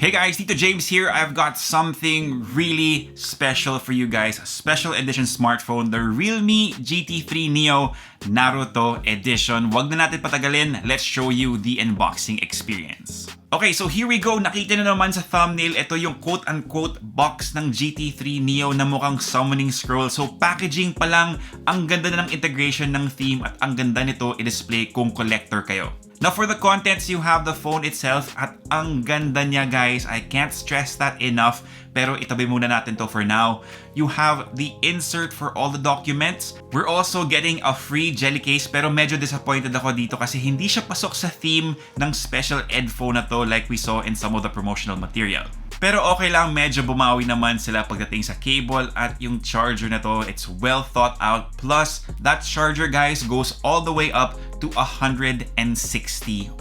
Hey guys, Tito James here. I've got something really special for you guys. A special edition smartphone, the realme GT3 Neo Naruto edition. Wag na natin patagalin. Let's show you the unboxing experience. Okay, so here we go. Nakita na naman sa thumbnail, ito yung quote-unquote box ng GT3 Neo na mukhang summoning scroll. So packaging pa lang, ang ganda na ng integration ng theme at ang ganda nito i-display kung collector kayo. Now for the contents, you have the phone itself at ang ganda niya guys. I can't stress that enough, pero itabi muna natin to for now. You have the insert for all the documents. We're also getting a free jelly case, pero medyo disappointed ako dito kasi hindi siya pasok sa theme ng special ed phone na to like we saw in some of the promotional material. Pero okay lang, medyo bumawi naman sila pagdating sa cable at yung charger na to, it's well thought out. Plus, that charger guys goes all the way up to 160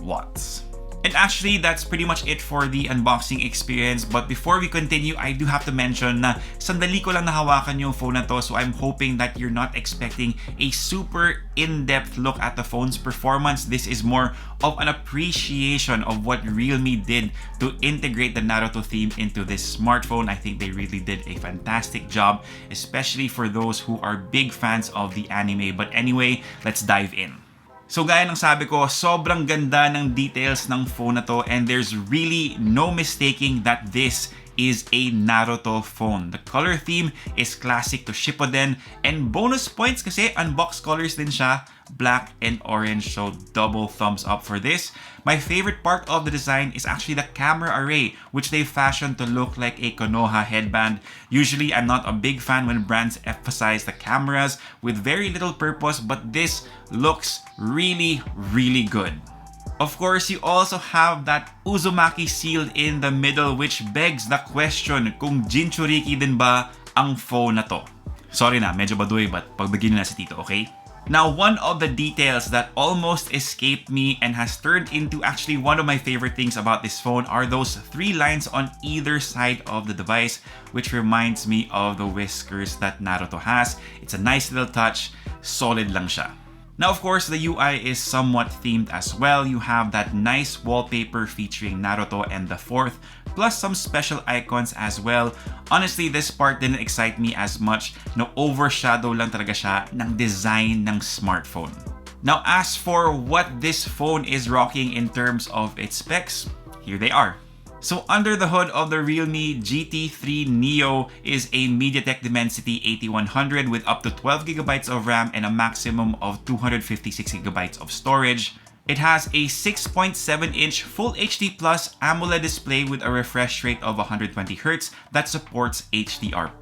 watts. And actually, that's pretty much it for the unboxing experience. But before we continue, I do have to mention na sandali ko lang nahawakan yung phone na to. So I'm hoping that you're not expecting a super in-depth look at the phone's performance. This is more of an appreciation of what realme did to integrate the Naruto theme into this smartphone. I think they really did a fantastic job, especially for those who are big fans of the anime. But anyway, let's dive in. So gaya ng sabi ko, sobrang ganda ng details ng phone na to and there's really no mistaking that this is a Naruto phone. The color theme is classic to Shippuden and bonus points kasi unbox colors din siya, black and orange, so double thumbs up for this. My favorite part of the design is actually the camera array, which they fashioned to look like a Konoha headband. Usually, I'm not a big fan when brands emphasize the cameras with very little purpose, but this looks really, really good. Of course, you also have that Uzumaki sealed in the middle, which begs the question kung Jinchuriki din ba ang phone na to. Sorry na, medyo baduy, but pagbigyan na si Tito, okay? Now, one of the details that almost escaped me and has turned into actually one of my favorite things about this phone are those 3 lines on either side of the device, which reminds me of the whiskers that Naruto has. It's a nice little touch, solid lang siya. Now, of course, the UI is somewhat themed as well. You have that nice wallpaper featuring Naruto and the 4th, plus some special icons as well. Honestly, this part didn't excite me as much. No, overshadow lang talaga siya ng design ng smartphone. Now, as for what this phone is rocking in terms of its specs, here they are. So under the hood of the realme GT3 Neo is a MediaTek Dimensity 8100 with up to 12GB of RAM and a maximum of 256GB of storage. It has a 6.7-inch Full HD Plus AMOLED display with a refresh rate of 120Hz that supports HDR+.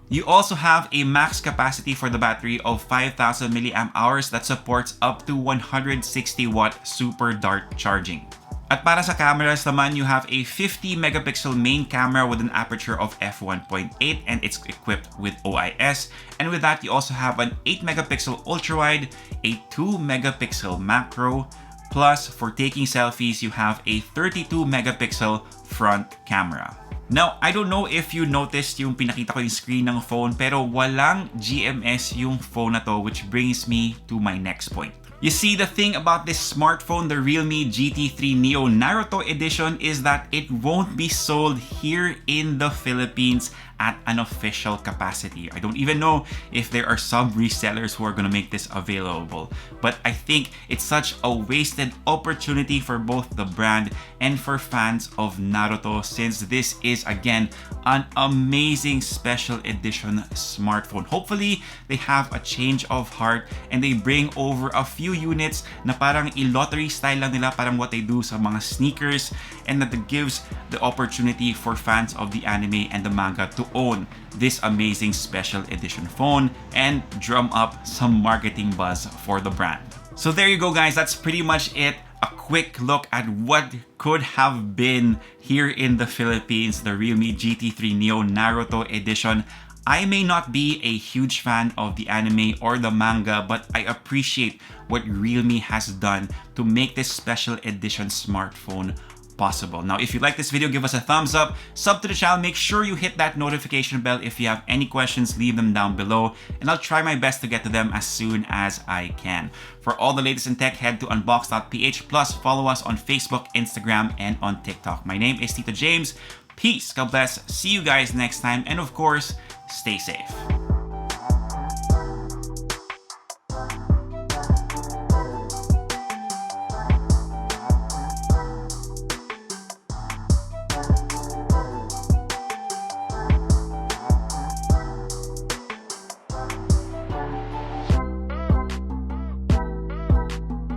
You also have a max capacity for the battery of 5,000 mAh that supports up to 160-watt super dart charging. At para sa cameras naman, you have a 50-megapixel main camera with an aperture of f1.8 and it's equipped with OIS. And with that, you also have an 8-megapixel ultrawide, a 2-megapixel macro, plus for taking selfies, you have a 32-megapixel front camera. Now, I don't know if you noticed yung pinakita ko yung screen ng phone, pero walang GMS yung phone na to, which brings me to my next point. You see, the thing about this smartphone, the realme GT3 Neo Naruto edition, is that it won't be sold here in the Philippines at an official capacity. I don't even know if there are some resellers who are gonna make this available. But I think it's such a wasted opportunity for both the brand and for fans of Naruto, since this is, again, an amazing special edition smartphone. Hopefully, they have a change of heart and they bring over a few units na parang i-lottery style lang nila, parang what they do sa mga sneakers, and that gives the opportunity for fans of the anime and the manga to own this amazing special edition phone and drum up some marketing buzz for the brand. So there you go guys, that's pretty much it. A quick look at what could have been here in the Philippines, the realme GT3 Neo Naruto edition. I may not be a huge fan of the anime or the manga, but I appreciate what realme has done to make this special edition smartphone possible. Now, if you like this video, give us a thumbs up, sub to the channel, make sure you hit that notification bell. If you have any questions, leave them down below, and I'll try my best to get to them as soon as I can. For all the latest in tech, head to unbox.ph, plus follow us on Facebook, Instagram, and on TikTok. My name is Tito James. Peace, God bless, see you guys next time, and of course, stay safe.